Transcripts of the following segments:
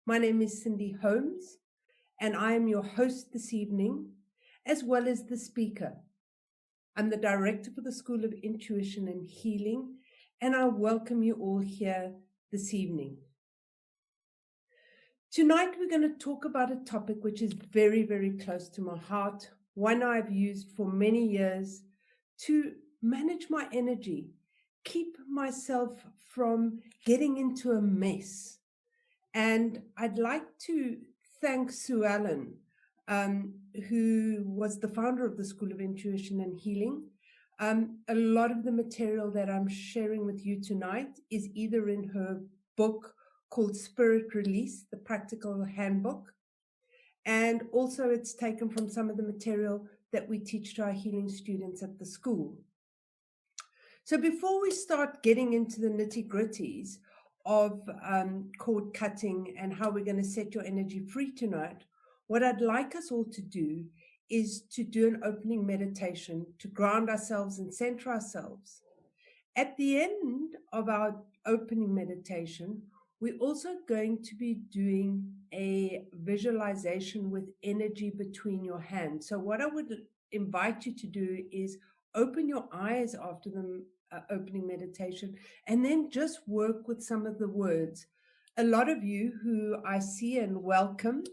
My name is Cindy Holmes, and I am your host this evening, as well as the speaker. I'm the director for the School of Intuition and Healing, and I welcome you all here this evening. Tonight, we're going to talk about a topic which is very, very close to my heart, one I've used for many years to manage my energy, keep myself from getting into a mess. And I'd like to thank Sue Allen, who was the founder of the School of Intuition and Healing. A lot of the material that I'm sharing with you tonight is either in her book called Spirit Release, the Practical Handbook, and also it's taken from some of the material that we teach to our healing students at the school. So before we start getting into the nitty-gritties of cord cutting and how we're going to set your energy free tonight, what I'd like us all to do is to do an opening meditation to ground ourselves and center ourselves. At the end of our opening meditation, we're also going to be doing a visualization with energy between your hands. So what I would invite you to do is open your eyes after the opening meditation, and then just work with some of the words. A lot of you who I see and welcome,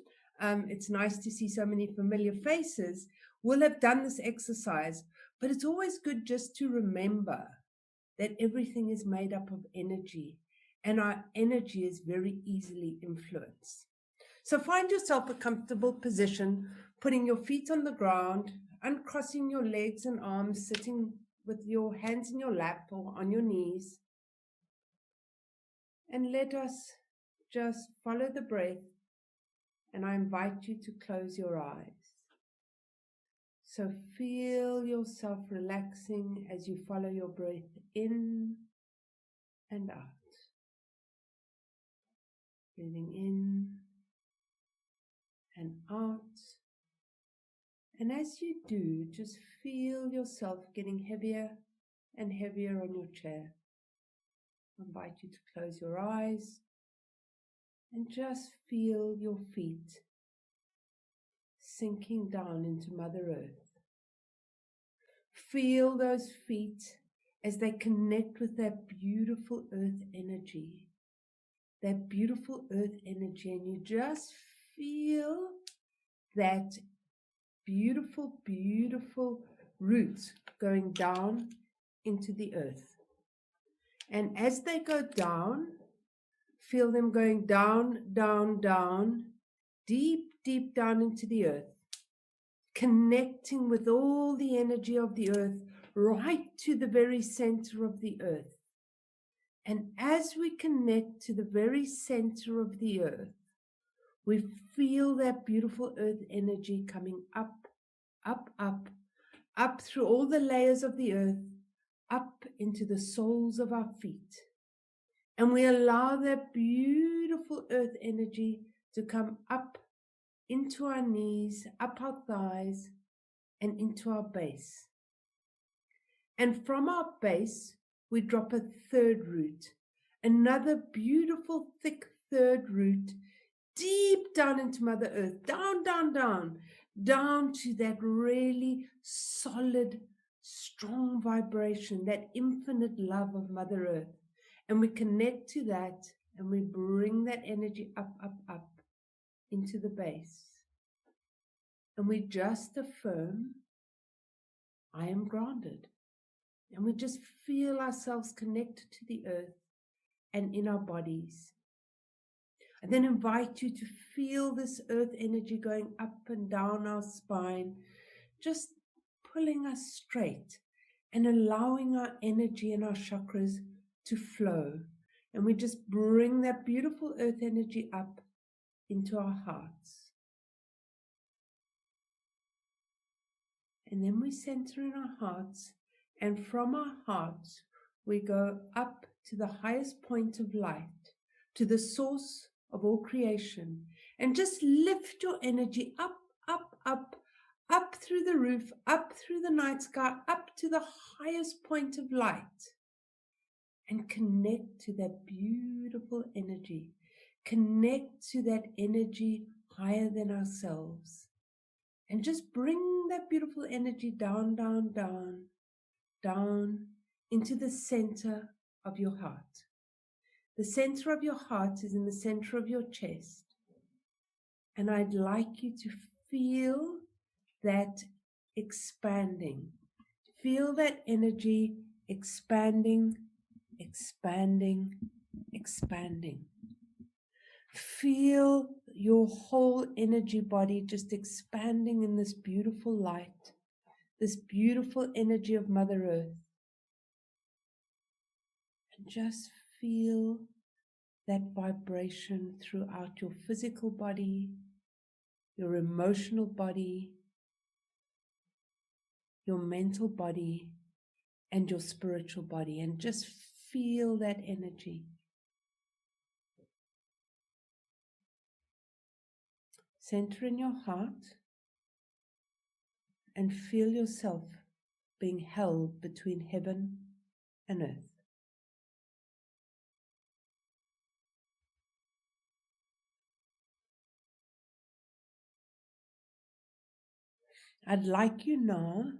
it's nice to see so many familiar faces, will have done this exercise, but it's always good just to remember that everything is made up of energy, and our energy is very easily influenced. So find yourself a comfortable position, putting your feet on the ground, uncrossing your legs and arms, sitting with your hands in your lap or on your knees. And let us just follow the breath, and I invite you to close your eyes. So feel yourself relaxing as you follow your breath in and out. Breathing in and out. And as you do, just feel yourself getting heavier and heavier on your chair. I invite you to close your eyes and just feel your feet sinking down into Mother Earth. Feel those feet as they connect with that beautiful earth energy. That beautiful earth energy, and you just feel that beautiful, beautiful roots going down into the earth. And as they go down, feel them going down, down, down, deep, deep down into the earth, connecting with all the energy of the earth right to the very center of the earth. And as we connect to the very center of the earth, we feel that beautiful earth energy coming up, up, up, up through all the layers of the earth, up into the soles of our feet. And we allow that beautiful earth energy to come up into our knees, up our thighs, and into our base. And from our base, we drop a third root, another beautiful, thick third root, deep down into Mother Earth, down, down, down, down to that really solid, strong vibration, that infinite love of Mother Earth. And we connect to that, and we bring that energy up, up, up into the base. And we just affirm, I am grounded. And we just feel ourselves connected to the earth and in our bodies. I then invite you to feel this earth energy going up and down our spine, just pulling us straight and allowing our energy and our chakras to flow. And we just bring that beautiful earth energy up into our hearts. And then we center in our hearts, and from our hearts, we go up to the highest point of light, to the source of all creation, and just lift your energy up, up, up, up through the roof, up through the night sky, up to the highest point of light, and connect to that beautiful energy. connect to that energy higher than ourselves. And just bring that beautiful energy down, down, down, down into the center of your heart. The center of your heart is in the center of your chest. And I'd like you to feel that expanding. Feel that energy expanding, expanding, expanding. Feel your whole energy body just expanding in this beautiful light, this beautiful energy of Mother Earth. And just feel that vibration throughout your physical body, your emotional body, your mental body, and your spiritual body. And just feel that energy. Center in your heart and feel yourself being held between heaven and earth. I'd like you now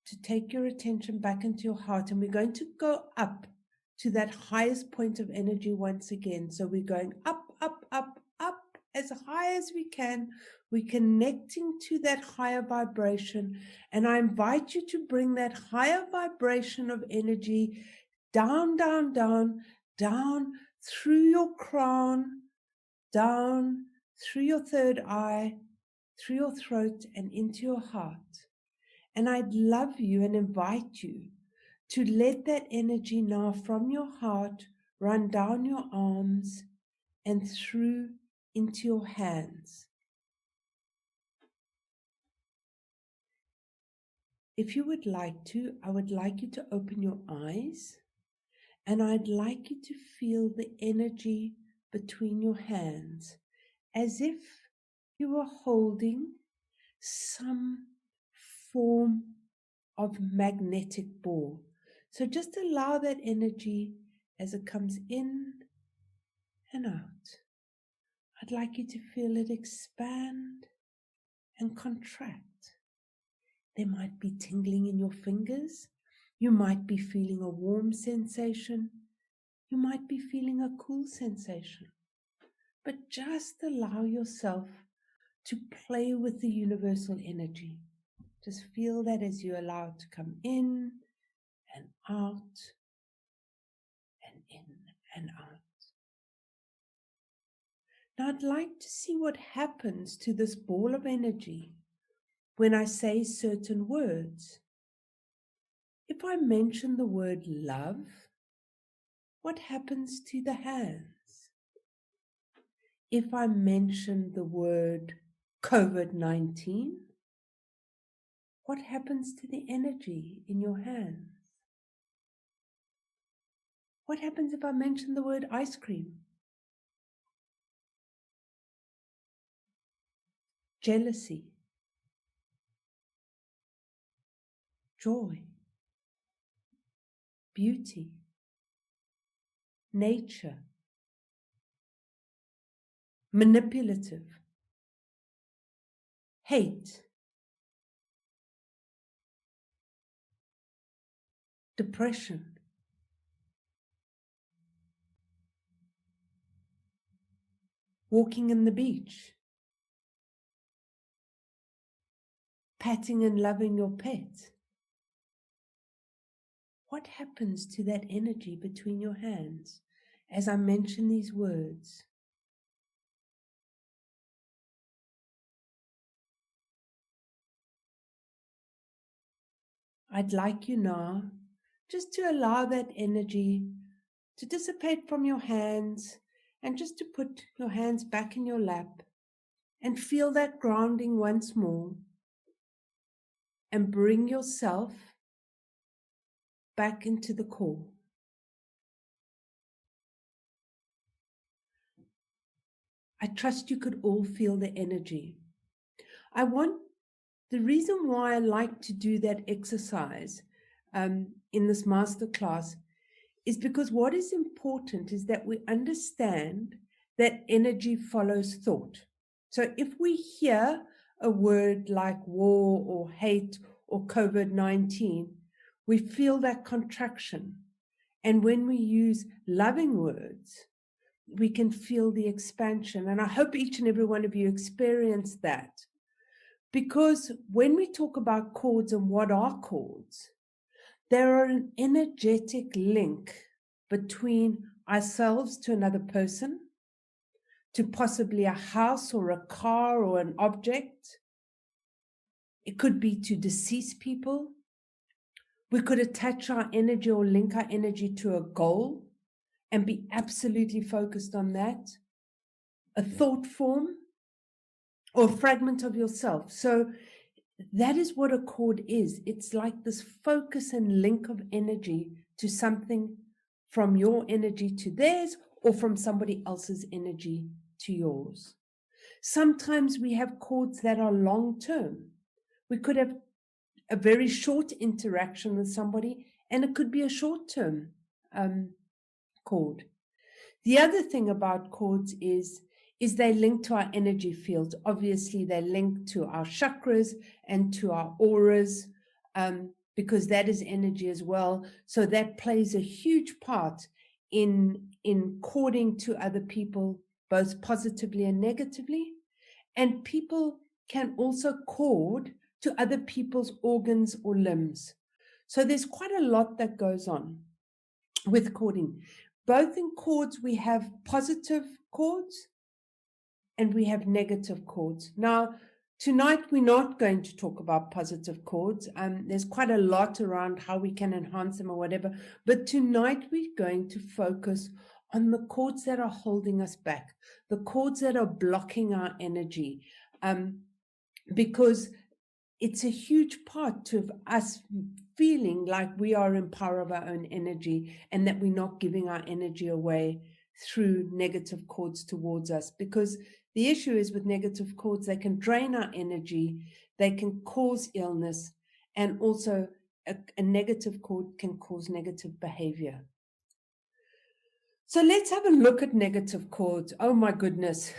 to take your attention back into your heart, and we're going to go up to that highest point of energy once again. So we're going up, up, up, up as high as we can. We're connecting to that higher vibration, and I invite you to bring that higher vibration of energy down, down, down, down through your crown, down through your third eye, through your throat, and into your heart. And I'd love you and invite you to let that energy now from your heart run down your arms and through into your hands. If you would like to, I would like you to open your eyes, and I'd like you to feel the energy between your hands as if you were holding some form of magnetic ball. So just allow that energy as it comes in and out. I'd like you to feel it expand and contract. There might be tingling in your fingers. You might be feeling a warm sensation. You might be feeling a cool sensation. But just allow yourself to play with the universal energy. Just feel that as you allow it to come in and out and in and out. Now I'd like to see what happens to this ball of energy when I say certain words. If I mention the word love, what happens to the hands? If I mention the word COVID-19, what happens to the energy in your hands? What happens if I mention the word ice cream? Jealousy, joy, beauty, nature, manipulative, hate, depression, walking in the beach, patting and loving your pet. What happens to that energy between your hands as I mention these words? I'd like you now just to allow that energy to dissipate from your hands and just to put your hands back in your lap and feel that grounding once more and bring yourself back into the core. I trust you could all feel the energy. The reason why I like to do that exercise in this masterclass is because what is important is that we understand that energy follows thought. So if we hear a word like war or hate or COVID-19, we feel that contraction. And when we use loving words, we can feel the expansion. And I hope each and every one of you experience that. Because when we talk about chords and what are chords, there are an energetic link between ourselves to another person, to possibly a house or a car or an object. It could be to deceased people. We could attach our energy or link our energy to a goal and be absolutely focused on that. A thought form or a fragment of yourself. So that is what a chord is. It's like this focus and link of energy to something, from your energy to theirs, or from somebody else's energy to yours. Sometimes we have chords that are long term. We could have a very short interaction with somebody, and it could be a short term chord. The other thing about chords is they link to our energy fields. Obviously, they link to our chakras and to our auras, because that is energy as well. So that plays a huge part in chording to other people, both positively and negatively. And people can also chord to other people's organs or limbs. So there's quite a lot that goes on with chording. Both in chords, we have positive chords and we have negative chords. Now, tonight, we're not going to talk about positive chords. There's quite a lot around how we can enhance them or whatever. But tonight, we're going to focus on the chords that are holding us back, the chords that are blocking our energy, because it's a huge part of us feeling like we are in power of our own energy and that we're not giving our energy away through negative chords towards us. Because the issue is with negative chords, they can drain our energy, they can cause illness, and also a negative chord can cause negative behavior. So let's have a look at negative chords. Oh my goodness.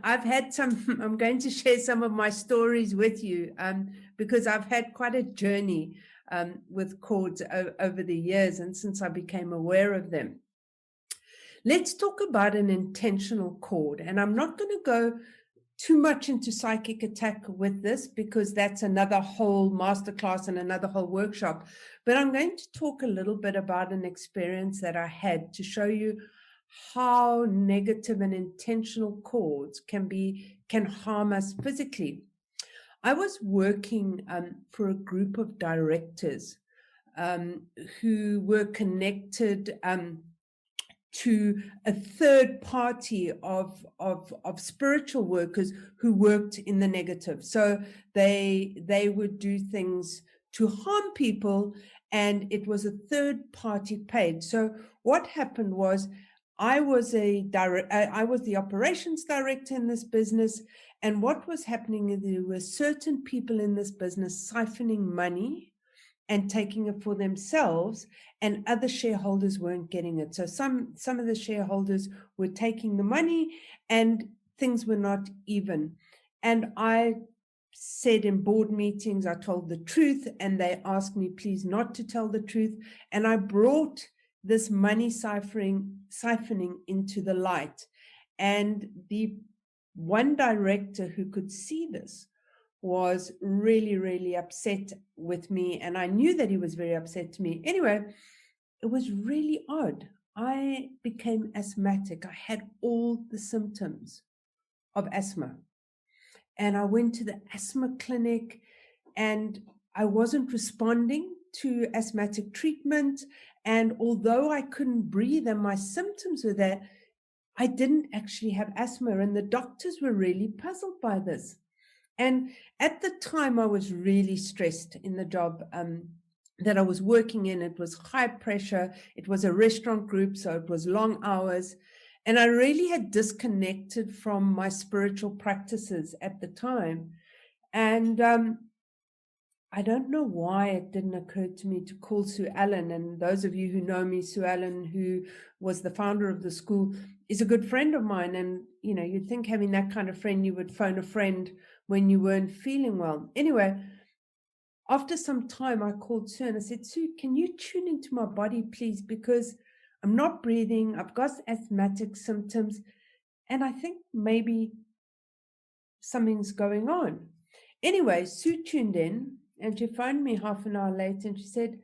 I'm going to share some of my stories with you, because I've had quite a journey with chords over the years and since I became aware of them. Let's talk about an intentional chord. And I'm not going to go too much into psychic attack with this, because that's another whole masterclass and another whole workshop. But I'm going to talk a little bit about an experience that I had to show you how negative and intentional chords can harm us physically. I was working for a group of directors who were connected to a third party of spiritual workers who worked in the negative. So they would do things to harm people, and it was a third party paid. So what happened was, I was the operations director in this business, and what was happening is there were certain people in this business siphoning money and taking it for themselves, and other shareholders weren't getting it. So some of the shareholders were taking the money and things were not even. And I said in board meetings, I told the truth, and they asked me please not to tell the truth. And I brought this money siphoning into the light. And the one director who could see this was really, really upset with me. And I knew that he was very upset to me. Anyway, it was really odd. I became asthmatic. I had all the symptoms of asthma. And I went to the asthma clinic, and I wasn't responding to asthmatic treatment. And although I couldn't breathe and my symptoms were there, I didn't actually have asthma. And the doctors were really puzzled by this. And at the time, I was really stressed in the job that I was working in. It was high pressure. It was a restaurant group, so it was long hours. And I really had disconnected from my spiritual practices at the time. And I don't know why it didn't occur to me to call Sue Ellen. And those of you who know me, Sue Ellen, who was the founder of the school, is a good friend of mine. And, you know, you'd think having that kind of friend, you would phone a friend when you weren't feeling well. Anyway, after some time, I called Sue and I said, Sue, can you tune into my body, please? Because I'm not breathing. I've got asthmatic symptoms. And I think maybe something's going on. Anyway, Sue tuned in and she phoned me half an hour later and she said,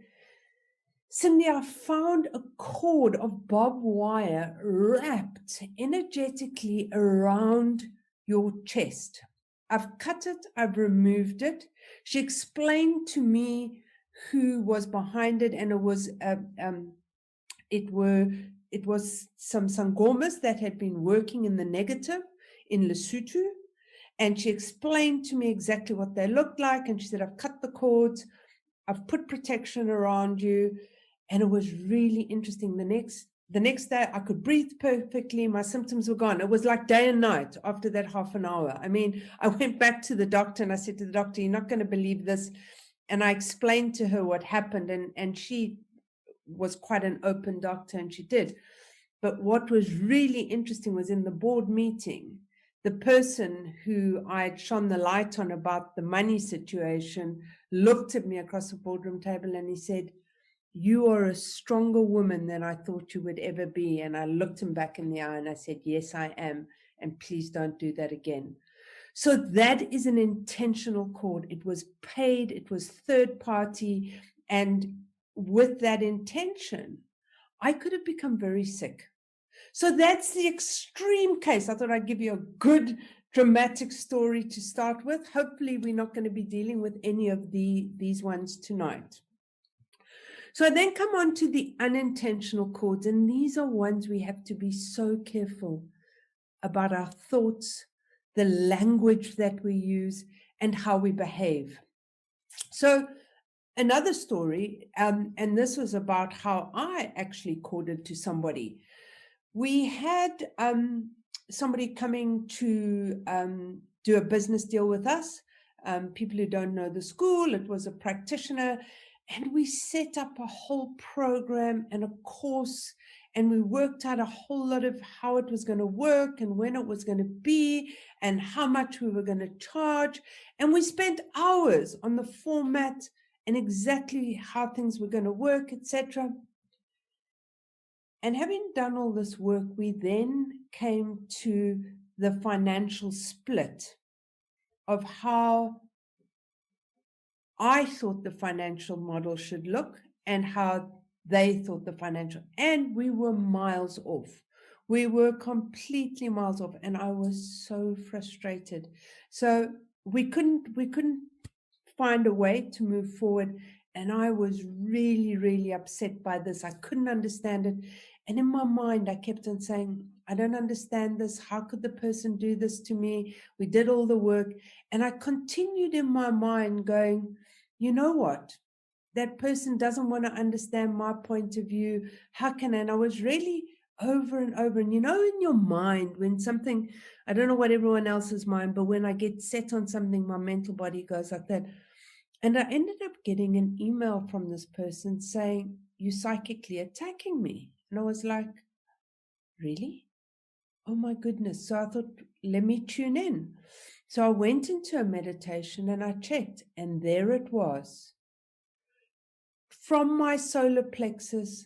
Cindy, I found a cord of barbed wire wrapped energetically around your chest. I've cut it, I've removed it. She explained to me who was behind it, and it was some Sangomas that had been working in the negative in Lesotho. And she explained to me exactly what they looked like. And she said, I've cut the cords, I've put protection around you. And it was really interesting. The next day, I could breathe perfectly. My symptoms were gone. It was like day and night after that half an hour. I mean, I went back to the doctor and I said to the doctor, you're not going to believe this. And I explained to her what happened. And she was quite an open doctor, and she did. But what was really interesting was in the board meeting, the person who I had shone the light on about the money situation looked at me across the boardroom table and he said, you are a stronger woman than I thought you would ever be. And I looked him back in the eye and I said, yes, I am. And please don't do that again. So that is an intentional cord. It was paid, it was third party. And with that intention, I could have become very sick. So that's the extreme case. I thought I'd give you a good dramatic story to start with. Hopefully we're not going to be dealing with any of these ones tonight. So I then come on to the unintentional cords, and these are ones we have to be so careful about our thoughts, the language that we use, and how we behave. So another story, and this was about how I actually corded to somebody. We had somebody coming to do a business deal with us. People who don't know the school, it was a practitioner. And we set up a whole program and a course, and we worked out a whole lot of how it was going to work and when it was going to be and how much we were going to charge. And we spent hours on the format and exactly how things were going to work, etc. And having done all this work, we then came to the financial split of how I thought the financial model should look and how they thought the financial, and we were miles off. We were completely miles off, and I was so frustrated. So we couldn't find a way to move forward, and I was really, really upset by this. I couldn't understand it. And in my mind, I kept on saying, I don't understand this. How could the person do this to me? We did all the work. And I continued in my mind going, you know what? That person doesn't want to understand my point of view. How can I? And I was really over and over. And you know, in your mind, when something, I don't know what everyone else's mind, but when I get set on something, my mental body goes like that. And I ended up getting an email from this person saying, you're psychically attacking me. And I was like, really? Oh my goodness. So I thought, let me tune in. So I went into a meditation and I checked, and there it was. From my solar plexus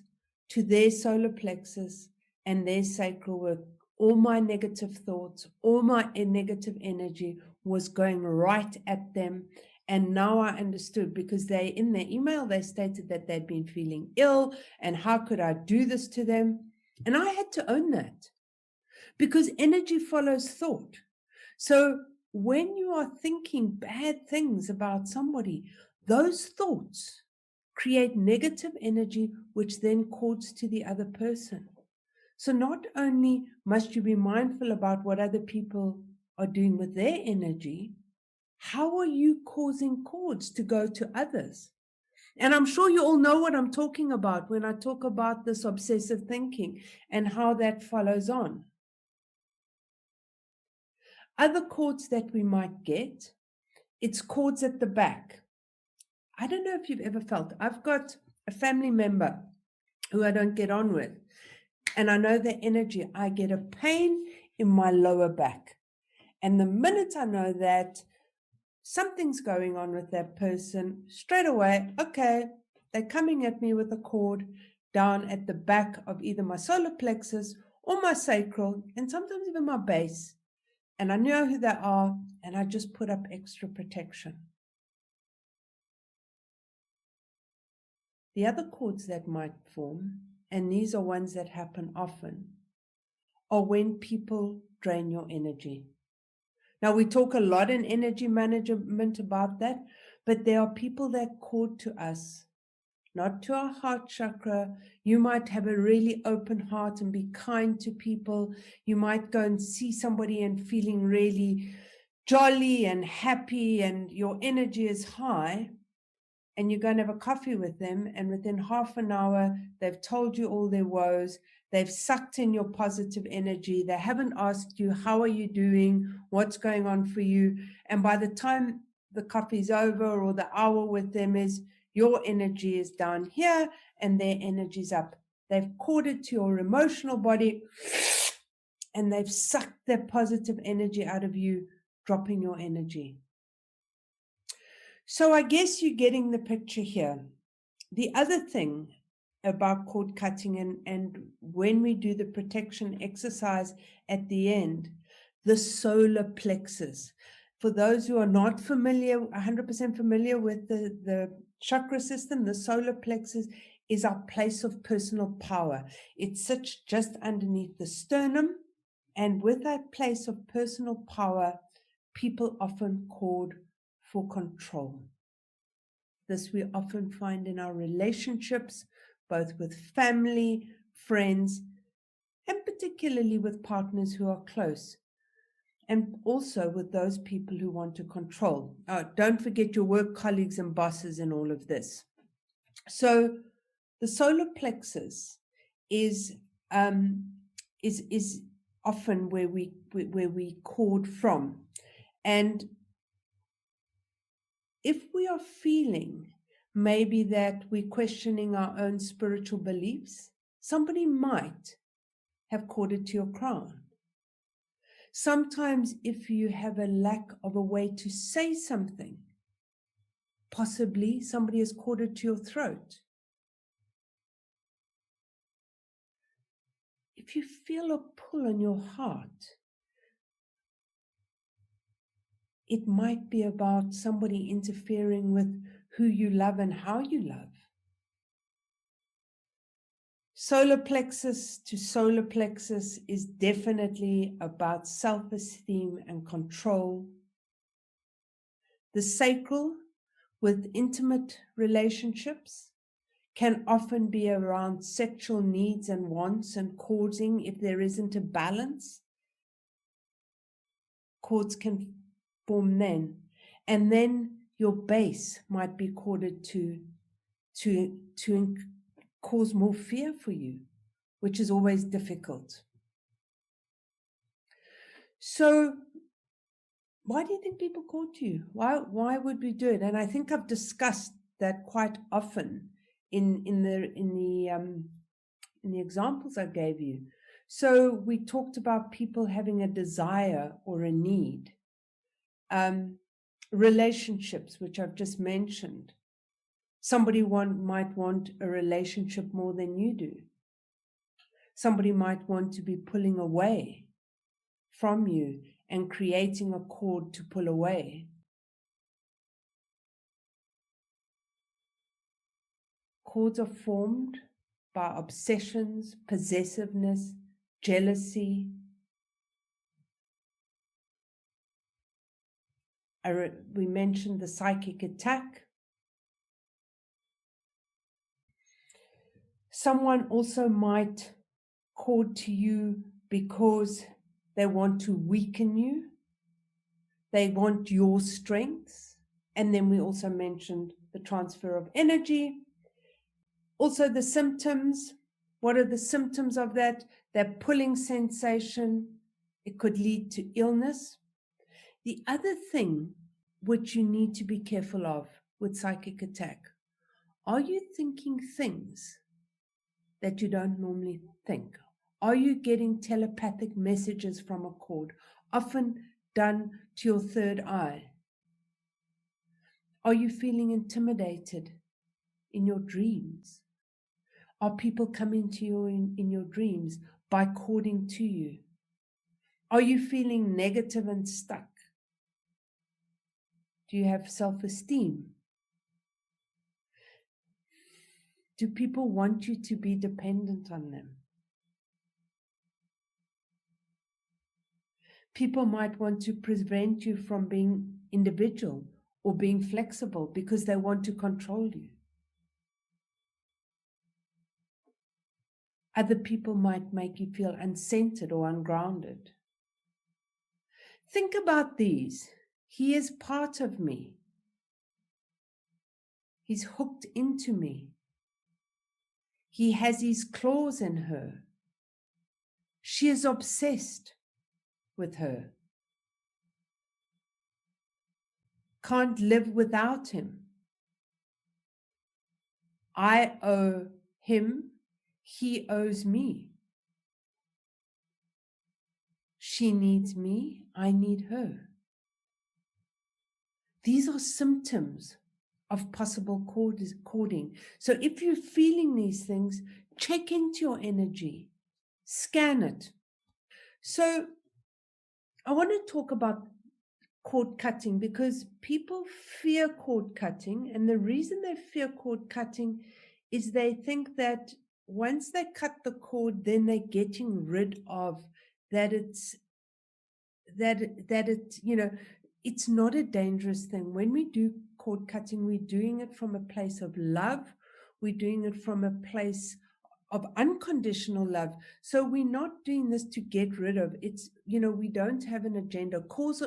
to their solar plexus and their sacral work, all my negative thoughts, all my negative energy was going right at them. And now I understood, because they, in their email, they stated that they'd been feeling ill and how could I do this to them? And I had to own that, because energy follows thought. So when you are thinking bad things about somebody, those thoughts create negative energy, which then cords to the other person. So not only must you be mindful about what other people are doing with their energy, how are you causing cords to go to others? And I'm sure you all know what I'm talking about when I talk about this obsessive thinking and how that follows on. Other cords that we might get, it's cords at the back. I don't know if you've ever felt, I've got a family member who I don't get on with, and I know their energy. I get a pain in my lower back. And the minute I know that something's going on with that person, straight away, okay, they're coming at me with a cord down at the back of either my solar plexus or my sacral, and sometimes even my base. And I know who they are, and I just put up extra protection. The other cords that might form, and these are ones that happen often, are when people drain your energy. Now, we talk a lot in energy management about that, but there are people that cord to us, not to our heart chakra. You might have a really open heart and be kind to people. You might go and see somebody and feeling really jolly and happy, and your energy is high. And you go and have a coffee with them, and within half an hour, they've told you all their woes. They've sucked in your positive energy. They haven't asked you, how are you doing? What's going on for you? And by the time the coffee's over or the hour with them is, your energy is down here and their energy's up. They've corded to your emotional body and they've sucked their positive energy out of you, dropping your energy. So I guess you're getting the picture here. The other thing about cord cutting, and when we do the protection exercise at the end, the solar plexus. For those who are not familiar, 100% familiar with the chakra system, the solar plexus is our place of personal power. It sits just underneath the sternum, and with that place of personal power, people often cord for control. This we often find in our relationships, both with family, friends, and particularly with partners who are close, and also with those people who want to control. Don't forget your work colleagues and bosses in all of this. So the solar plexus is often where we cord from. And if we are feeling maybe that we're questioning our own spiritual beliefs, somebody might have corded to your crown. Sometimes if you have a lack of a way to say something, possibly somebody has corded to your throat. If you feel a pull on your heart, it might be about somebody interfering with who you love and how you love. Solar plexus to solar plexus is definitely about self-esteem and control. The sacral with intimate relationships can often be around sexual needs and wants and causing, if there isn't a balance, cords can form then. And then your base might be corded to cause more fear for you, which is always difficult. So why do you think people cord to you? Why would we do it? And I think I've discussed that quite often in the examples I gave you. So we talked about people having a desire or a need. Relationships, which I've just mentioned. Somebody might want a relationship more than you do. Somebody might want to be pulling away from you and creating a cord to pull away. Cords are formed by obsessions, possessiveness, jealousy. We mentioned the psychic attack. Someone also might cord to you because they want to weaken you. They want your strengths. And then we also mentioned the transfer of energy. Also the symptoms. What are the symptoms of that? That pulling sensation. It could lead to illness. The other thing which you need to be careful of with psychic attack? Are you thinking things that you don't normally think? Are you getting telepathic messages from a cord, often done to your third eye? Are you feeling intimidated in your dreams? Are people coming to you in your dreams by cording to you? Are you feeling negative and stuck? Do you have self-esteem? Do people want you to be dependent on them? People might want to prevent you from being individual or being flexible because they want to control you. Other people might make you feel uncentered or ungrounded. Think about these. He is part of me. He's hooked into me. He has his claws in her. She is obsessed with her. Can't live without him. I owe him. He owes me. She needs me. I need her. These are symptoms of possible cording. So if you're feeling these things, check into your energy. Scan it. So I want to talk about cord cutting because people fear cord cutting. And the reason they fear cord cutting is they think that once they cut the cord, then they're getting rid of that. It's not a dangerous thing. When we do cord cutting, we're doing it from a place of love. We're doing it from a place of unconditional love. So we're not doing this to get rid of. We don't have an agenda. Cords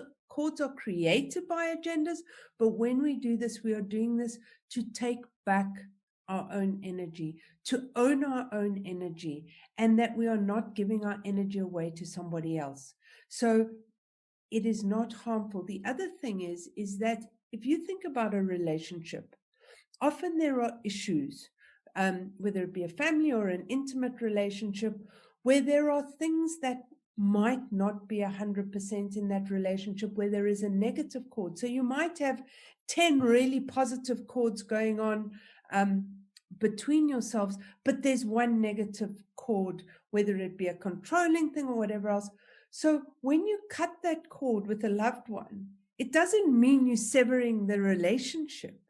are created by agendas, but when we do this, we are doing this to take back our own energy, to own our own energy, and that we are not giving our energy away to somebody else. So it is not harmful. The other thing is that if you think about a relationship, often there are issues, whether it be a family or an intimate relationship, where there are things that might not be 100% in that relationship, where there is a negative cord. So you might have 10 really positive cords going on between yourselves, but there's one negative cord, whether it be a controlling thing or whatever else. So when you cut that cord with a loved one, it doesn't mean you're severing the relationship.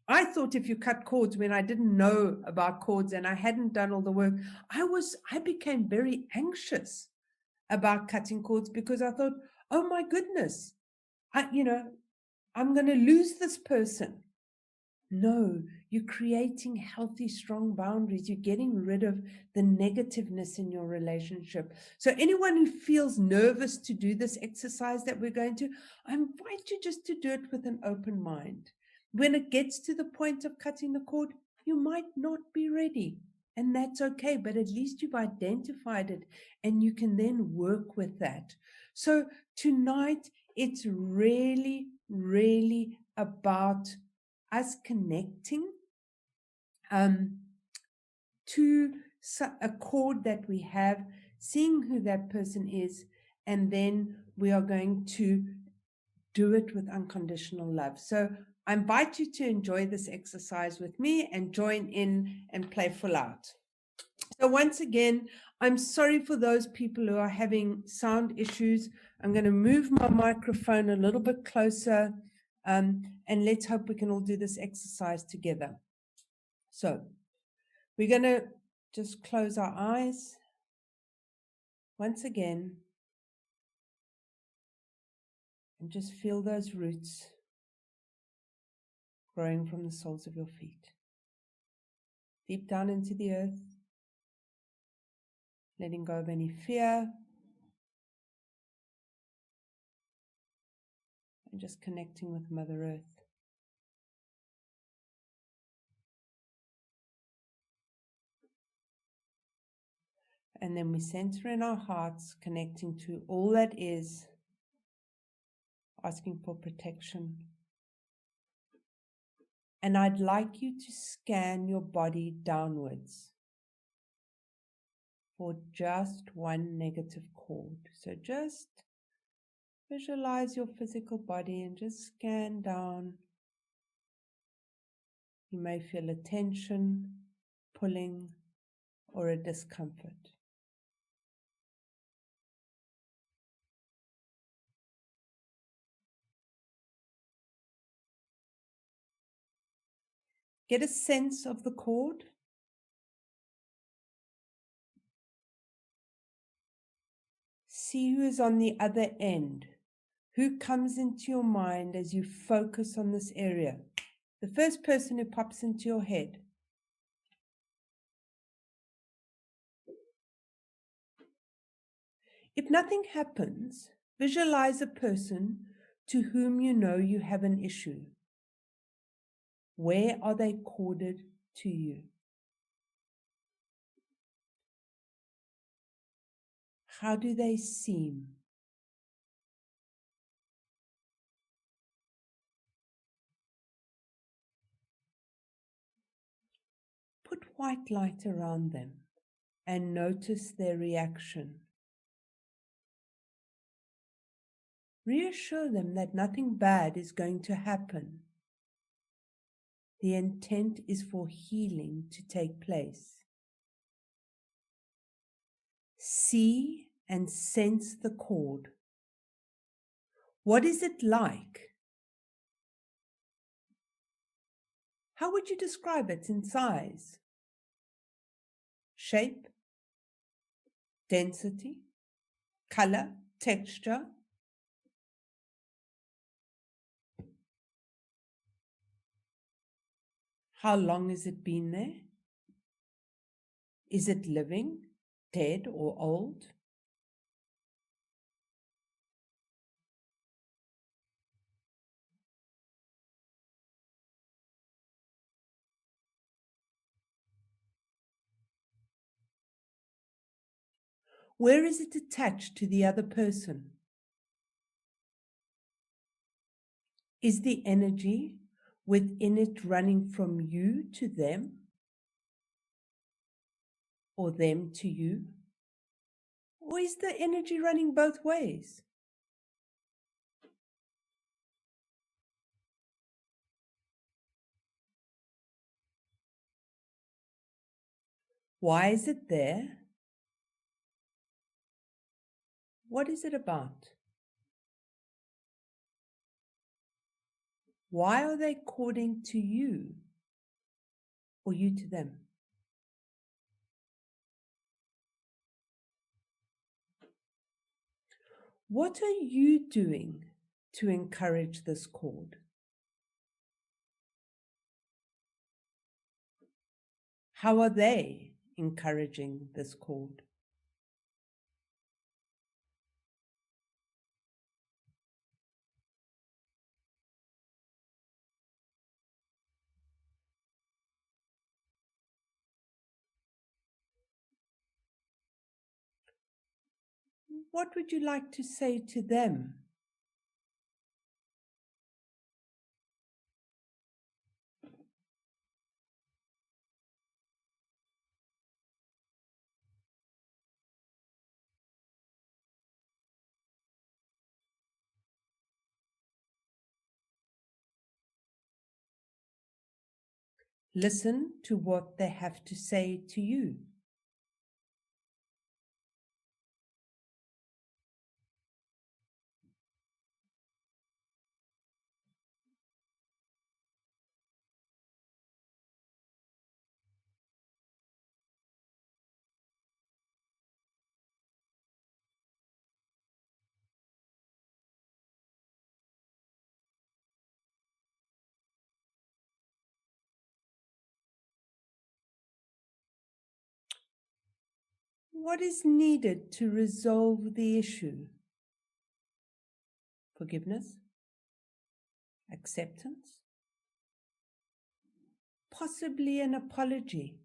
I thought if you cut cords, when I didn't know about cords and I hadn't done all the work, I became very anxious about cutting cords because I thought, oh my goodness, I'm going to lose this person. No, you're creating healthy, strong boundaries. You're getting rid of the negativeness in your relationship. So anyone who feels nervous to do this exercise that we're going to, I invite you just to do it with an open mind. When it gets to the point of cutting the cord, you might not be ready, and that's okay, but at least you've identified it and you can then work with that. So tonight, it's really, really about us connecting to a cord that we have, seeing who that person is, and then we are going to do it with unconditional love. So I invite you to enjoy this exercise with me and join in and play full out. So once again, I'm sorry for those people who are having sound issues. I'm going to move my microphone a little bit closer. And let's hope we can all do this exercise together. So we're going to just close our eyes once again and just feel those roots growing from the soles of your feet. Deep down into the earth, letting go of any fear and just connecting with Mother Earth. And then we center in our hearts, connecting to all that is, asking for protection, And I'd like you to scan your body downwards for just one negative chord. So just visualize your physical body and just scan down. You may feel a tension, pulling, or a discomfort. Get a sense of the cord. See who is on the other end. Who comes into your mind as you focus on this area? The first person who pops into your head. If nothing happens, visualize a person to whom you know you have an issue. Where are they corded to you? How do they seem? Put white light around them and notice their reaction. Reassure them that nothing bad is going to happen. The intent is for healing to take place. See and sense the cord. What is it like? How would you describe it in size? Shape? Density? Color? Texture? How long has it been there? Is it living, dead, or old? Where is it attached to the other person? Is the energy within it running from you to them or them to you? Or is the energy running both ways? Why is it there? What is it about? Why are they according to you or you to them? What are you doing to encourage this cord? How are they encouraging this cord? What would you like to say to them? Listen to what they have to say to you. What is needed to resolve the issue? Forgiveness? Acceptance? Possibly an apology?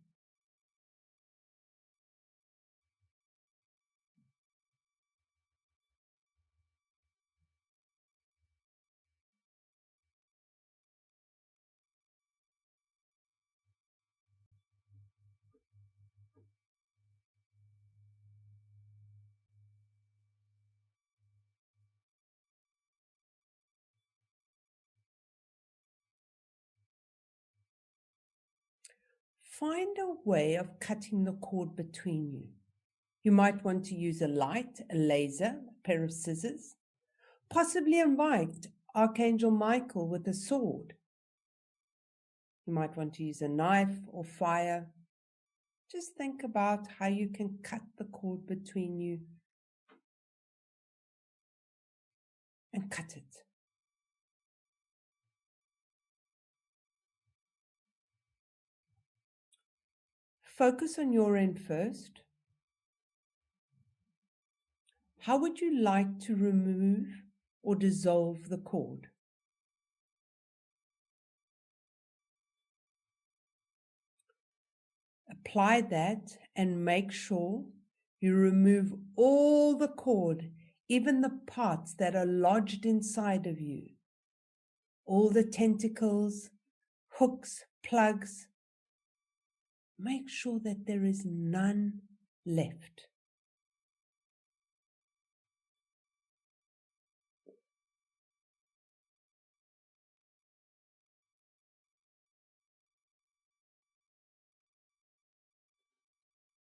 find a way of cutting the cord between you. You might want to use a light, a laser, a pair of scissors, possibly invite Archangel Michael with a sword. You might want to use a knife or fire. Just think about how you can cut the cord between you and cut it. Focus on your end first. How would you like to remove or dissolve the cord? Apply that and make sure you remove all the cord, even the parts that are lodged inside of you. All the tentacles, hooks, plugs. Make sure that there is none left.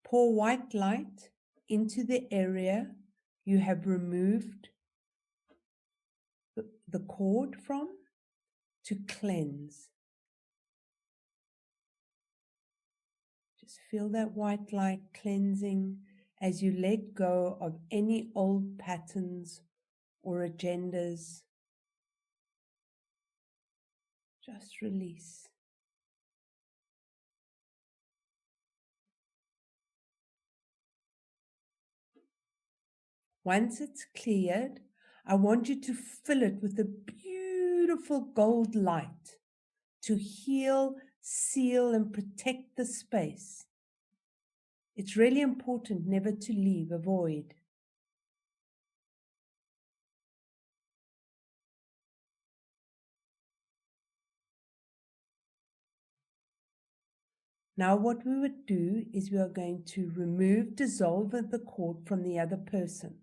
Pour white light into the area you have removed the cord from to cleanse. Just feel that white light cleansing as you let go of any old patterns or agendas. Just release. Once it's cleared, I want you to fill it with a beautiful gold light to heal, seal, and protect the space. It's really important never to leave a void. Now what we would do is we are going to dissolve the cord from the other person.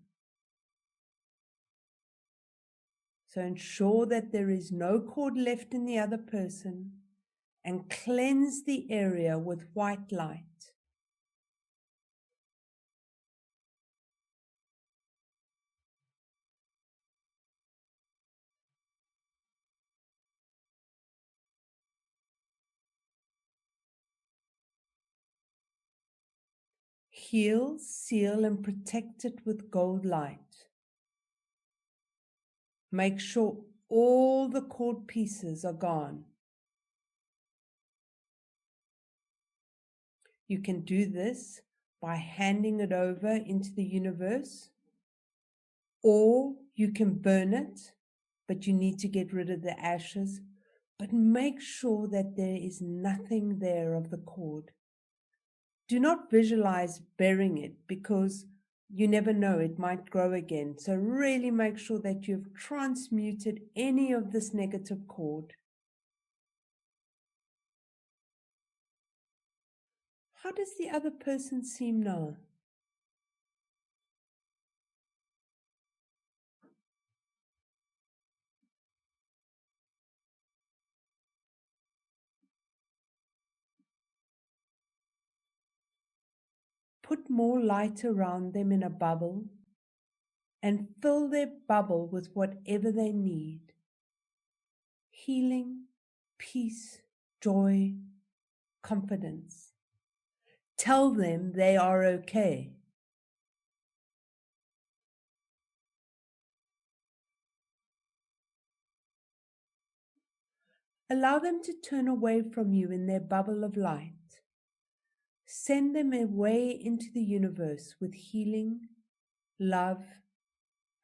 So ensure that there is no cord left in the other person and cleanse the area with white light. Heal, seal, and protect it with gold light. Make sure all the cord pieces are gone. You can do this by handing it over into the universe, or you can burn it, but you need to get rid of the ashes. But make sure that there is nothing there of the cord. Do not visualize burying it because you never know, it might grow again. So really make sure that you've transmuted any of this negative cord. How does the other person seem now? Put more light around them in a bubble and fill their bubble with whatever they need. Healing, peace, joy, confidence. Tell them they are okay. Allow them to turn away from you in their bubble of light. Send them away into the universe with healing, love,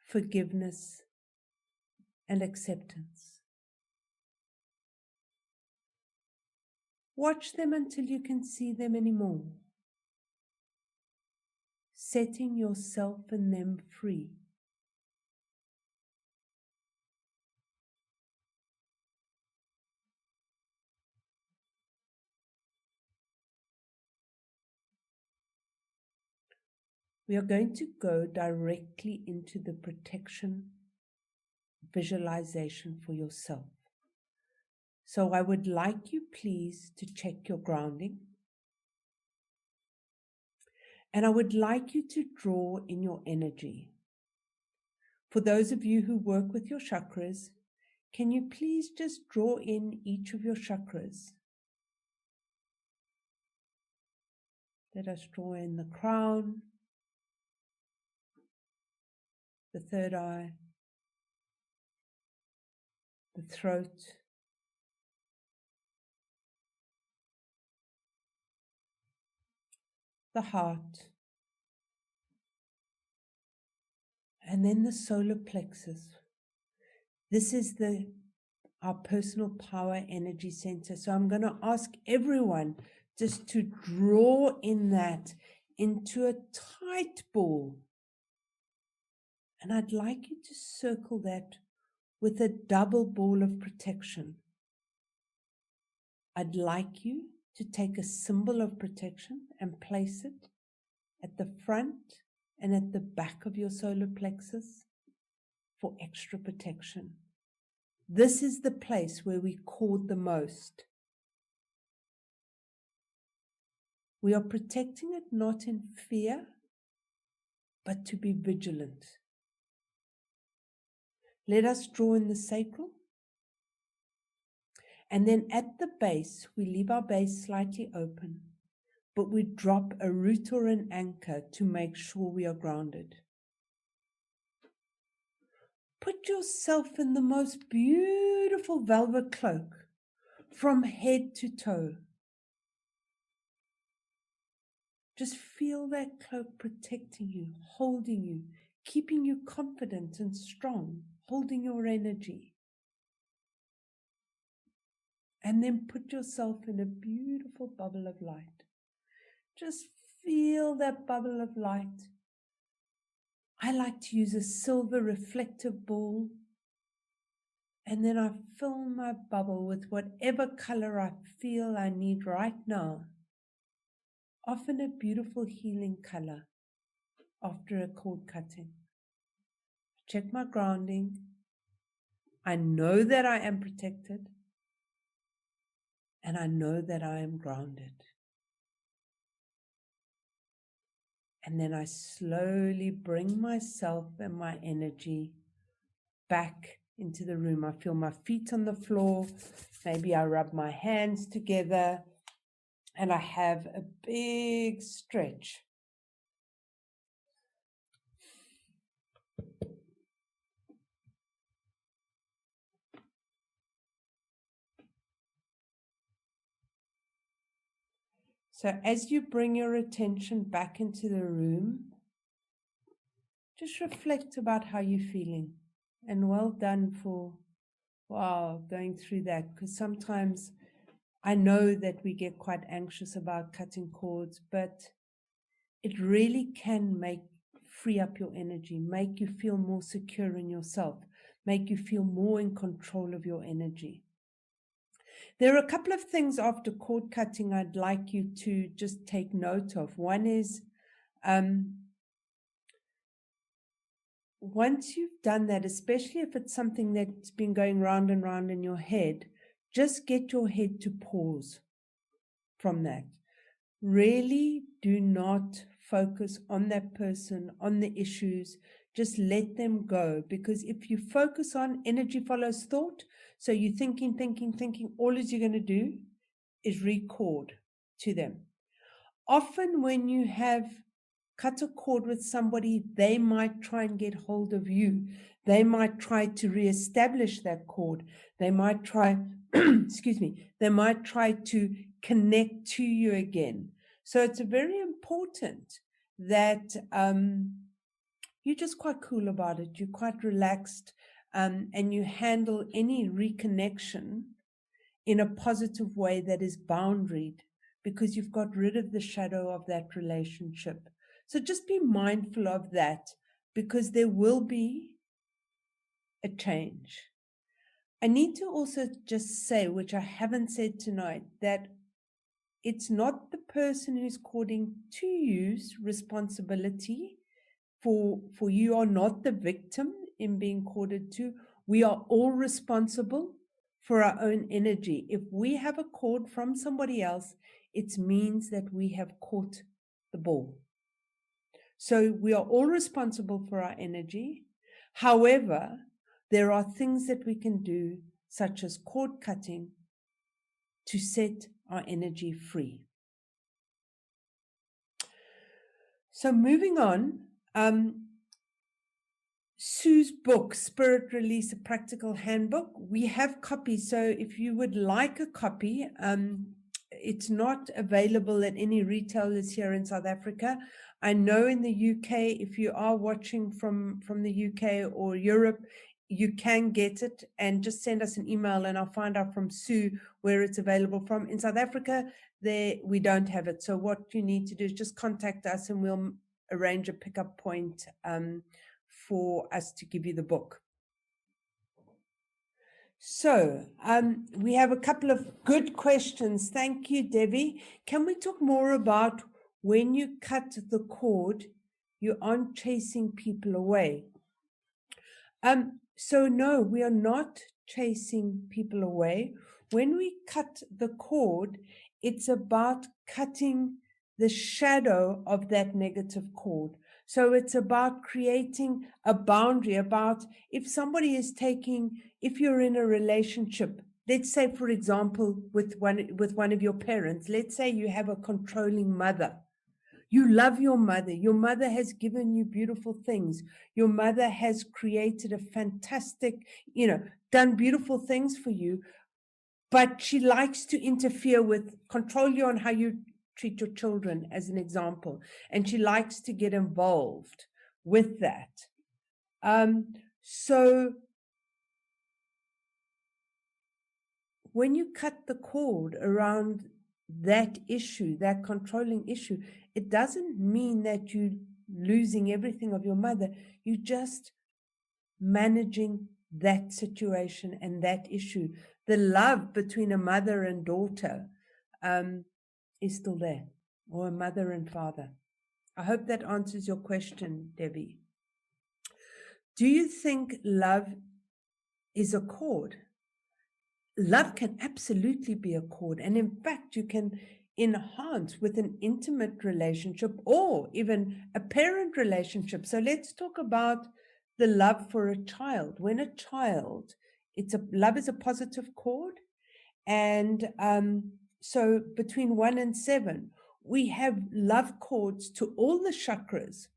forgiveness, and acceptance. Watch them until you can see them anymore, setting yourself and them free. We are going to go directly into the protection visualization for yourself. So I would like you please to check your grounding. And I would like you to draw in your energy. For those of you who work with your chakras, can you please just draw in each of your chakras? Let us draw in the crown, the third eye, the throat, the heart, and then the solar plexus. This is our personal power energy center. So I'm going to ask everyone just to draw in that into a tight ball. And I'd like you to circle that with a double ball of protection. I'd like you to take a symbol of protection and place it at the front and at the back of your solar plexus for extra protection. This is the place where we cord the most. We are protecting it not in fear, but to be vigilant. Let us draw in the sacral. And then at the base, we leave our base slightly open, but we drop a root or an anchor to make sure we are grounded. Put yourself in the most beautiful velvet cloak from head to toe. Just feel that cloak protecting you, holding you, keeping you confident and strong, holding your energy. And then put yourself in a beautiful bubble of light. Just feel that bubble of light. I like to use a silver reflective ball. And then I fill my bubble with whatever color I feel I need right now. Often a beautiful healing color after a cord cutting. Check my grounding. I know that I am protected. And I know that I am grounded. And then I slowly bring myself and my energy back into the room. I feel my feet on the floor. Maybe I rub my hands together and I have a big stretch. So as you bring your attention back into the room, just reflect about how you're feeling. And well done for, going through that. Because sometimes I know that we get quite anxious about cutting cords, but it really can free up your energy, make you feel more secure in yourself, make you feel more in control of your energy. There are a couple of things after cord cutting I'd like you to just take note of. One is, once you've done that, especially if it's something that's been going round and round in your head, just get your head to pause from that. Really do not focus on that person, on the issues. Just let them go. Because if you focus on energy follows thought, so you're thinking, all you're going to do is record to them. Often when you have cut a cord with somebody, they might try and get hold of you. They might try to reestablish that cord. They might try, they might try to connect to you again. So it's very important that you're just quite cool about it. You're quite relaxed, and you handle any reconnection in a positive way that is boundaried, because you've got rid of the shadow of that relationship. So just be mindful of that, because there will be a change. I need to also just say, which I haven't said tonight, that it's not the person who's cording to you's responsibility for you are not the victim in being corded to. We are all responsible for our own energy. If we have a cord from somebody else, it means that we have caught the ball. So we are all responsible for our energy. However, there are things that we can do, such as cord cutting, to set our energy free. So moving on, Sue's book, Spirit Release, a Practical Handbook. We have copies, so if you would like a copy, it's not available at any retailers here in South Africa. I know in the UK, if you are watching from the UK or Europe, you can get it, and just send us an email and I'll find out from Sue where it's available from. In South Africa, we don't have it. So what you need to do is just contact us and we'll arrange a pickup point for us to give you the book. So we have a couple of good questions. Thank you, Debbie. Can we talk more about when you cut the cord, you aren't chasing people away? So no, we are not chasing people away. When we cut the cord, it's about cutting the shadow of that negative cord. So it's about creating a boundary, about if somebody is if you're in a relationship, let's say, for example, with one of your parents, let's say you have a controlling mother. You love your mother. Your mother has given you beautiful things. Your mother has created a fantastic, done beautiful things for you, but she likes to interfere control you on how you treat your children, as an example. And she likes to get involved with that. So when you cut the cord around that issue, that controlling issue, it doesn't mean that you're losing everything of your mother. You're just managing that situation and that issue. The love between a mother and daughter is still there, or a mother and father. I hope that answers your question, Debbie. Do you think love is a cord? Love can absolutely be a cord. And in fact, you can enhance with an intimate relationship or even a parent relationship. So let's talk about the love for a child. When a child, love is a positive cord. And so between 1 and 7, we have love cords to all the chakras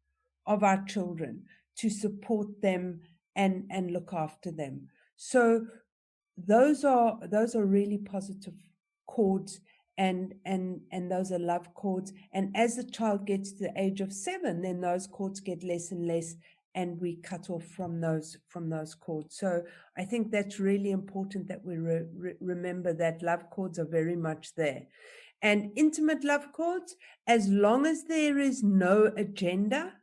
of our children to support them and look after them. So those are really positive cords, and those are love cords. And as the child gets to the age of 7, then those cords get less and less, and we cut off from those cords. So I think that's really important that we remember that love cords are very much there. And intimate love cords, as long as there is no agenda,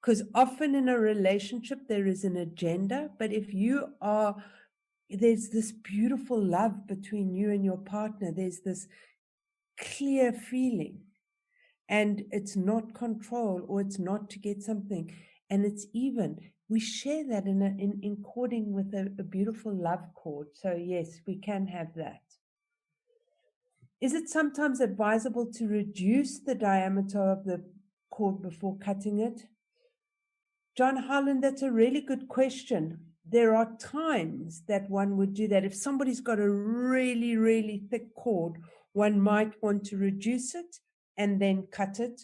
because often in a relationship there is an agenda, but if there's this beautiful love between you and your partner, there's this clear feeling, and it's not control, or it's not to get something, and it's even, we share that in cording with a beautiful love cord. So yes, we can have that. Is it sometimes advisable to reduce the diameter of the cord before cutting it? John Harlan, that's a really good question. There are times that one would do that. If somebody's got a really, really thick cord, one might want to reduce it and then cut it.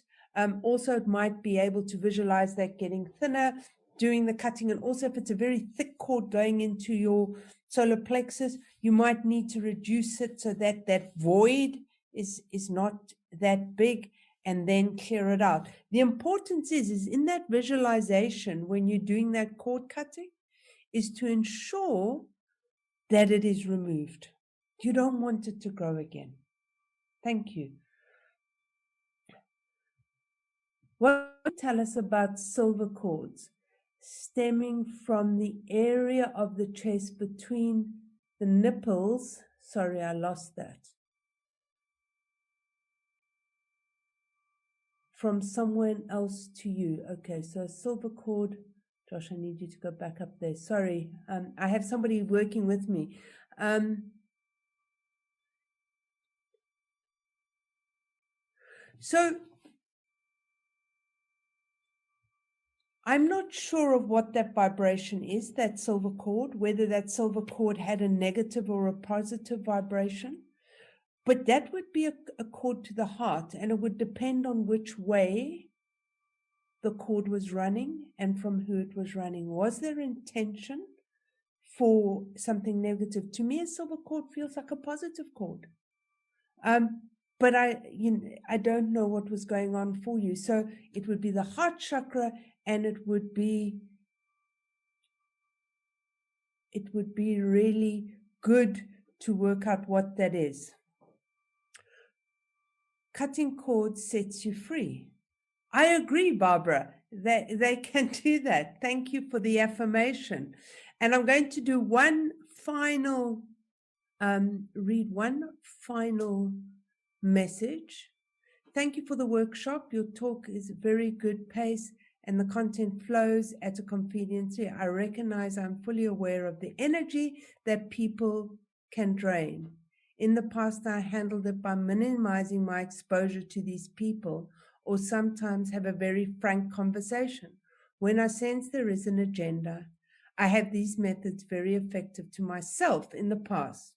Also, it might be able to visualize that getting thinner, doing the cutting. And also, if it's a very thick cord going into your solar plexus, you might need to reduce it so that that void is not that big, and then clear it out. The importance is in that visualization, when you're doing that cord cutting, is to ensure that it is removed. You don't want it to grow again. Thank you. What can you tell us about silver cords stemming from the area of the chest between the nipples? Sorry, I lost that. From someone else to you. Okay, so a silver cord. Josh, I need you to go back up there. Sorry, I have somebody working with me. So I'm not sure of what that vibration is, that silver cord, whether that silver cord had a negative or a positive vibration. But that would be a cord to the heart, and it would depend on which way the cord was running and from who it was running. Was there intention for something negative? To me, a silver cord feels like a positive cord. But I don't know what was going on for you. So it would be the heart chakra, and it would be really good to work out what that is. Cutting cords sets you free. I agree, Barbara. They can do that. Thank you for the affirmation. And I'm going to do one final, read one final message. Thank you for the workshop. Your talk is very good pace and the content flows at a convenience. I recognize I'm fully aware of the energy that people can drain. In the past, I handled it by minimizing my exposure to these people, or sometimes have a very frank conversation. When I sense there is an agenda, I have these methods very effective to myself in the past.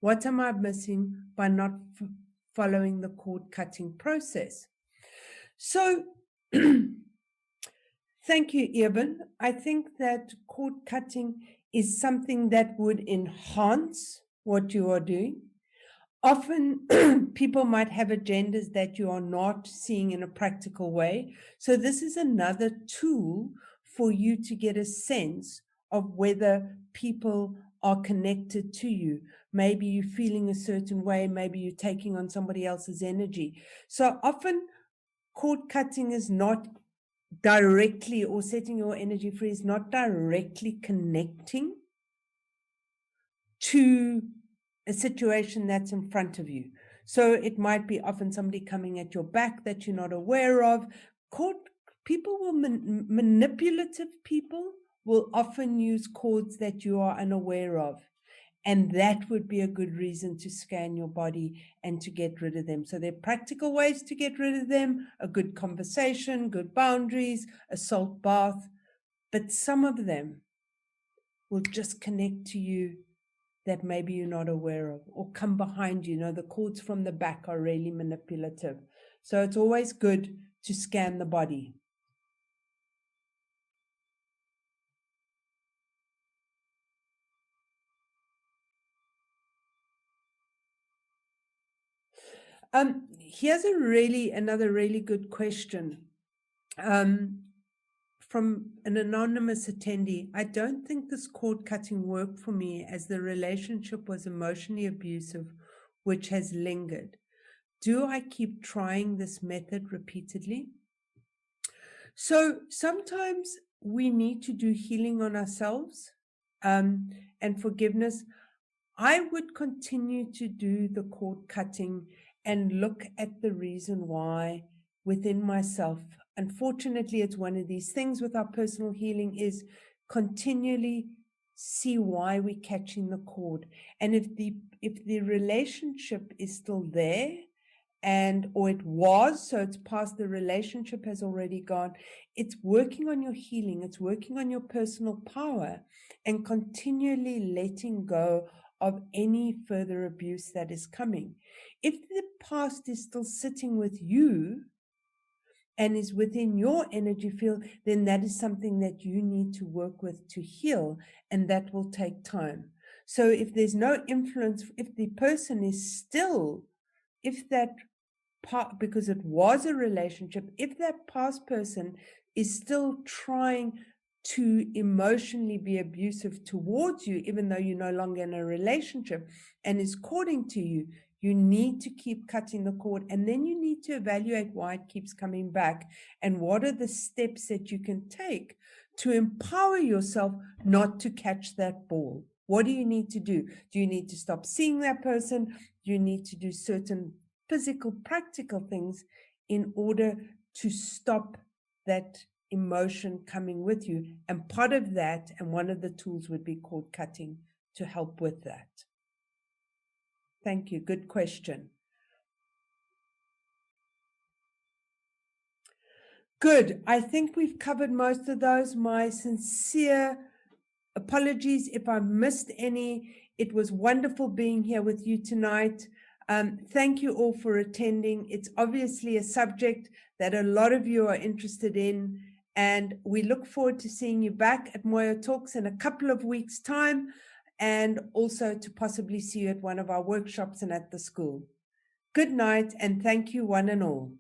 What am I missing by not following the cord cutting process? So, thank you, Eben. I think that cord cutting is something that would enhance what you are doing. Often people might have agendas that you are not seeing in a practical way. So this is another tool for you to get a sense of whether people are connected to you. Maybe you're feeling a certain way, maybe you're taking on somebody else's energy. So often cord cutting is not directly, or setting your energy free is not directly connecting to a situation that's in front of you. So it might be often somebody coming at your back that you're not aware of. People will, manipulative people will often use cords that you are unaware of. And that would be a good reason to scan your body and to get rid of them. So there are practical ways to get rid of them: a good conversation, good boundaries, a salt bath. But some of them will just connect to you that maybe you're not aware of, or come behind you. You know, the cords from the back are really manipulative. So it's always good to scan the body. Here's another really good question from an anonymous attendee. I don't think this cord cutting worked for me, as the relationship was emotionally abusive, which has lingered. Do I keep trying this method repeatedly? So sometimes we need to do healing on ourselves and forgiveness. I would continue to do the cord cutting and look at the reason why within myself. Unfortunately, it's one of these things with our personal healing, is continually see why we're catching the cord. And if the relationship is still there, or it was, so it's past, the relationship has already gone, it's working on your healing, it's working on your personal power, and continually letting go of any further abuse that is coming. If the past is still sitting with you and is within your energy field, then that is something that you need to work with to heal, and that will take time. So if there's no influence, if the person is still, if that part, because it was a relationship, if that past person is still trying to emotionally be abusive towards you, even though you're no longer in a relationship, and is cording to you, you need to keep cutting the cord. And then you need to evaluate why it keeps coming back, and what are the steps that you can take to empower yourself not to catch that ball. What do you need to do? Do you need to stop seeing that person? Do you need to do certain physical, practical things in order to stop that emotion coming with you? And part of that, and one of the tools, would be cord cutting to help with that. Thank you. Good question. Good. I think we've covered most of those. My sincere apologies if I missed any. It was wonderful being here with you tonight. Thank you all for attending. It's obviously a subject that a lot of you are interested in, and we look forward to seeing you back at Moya Talks in a couple of weeks' time, and also to possibly see you at one of our workshops and at the school. Good night, and thank you one and all.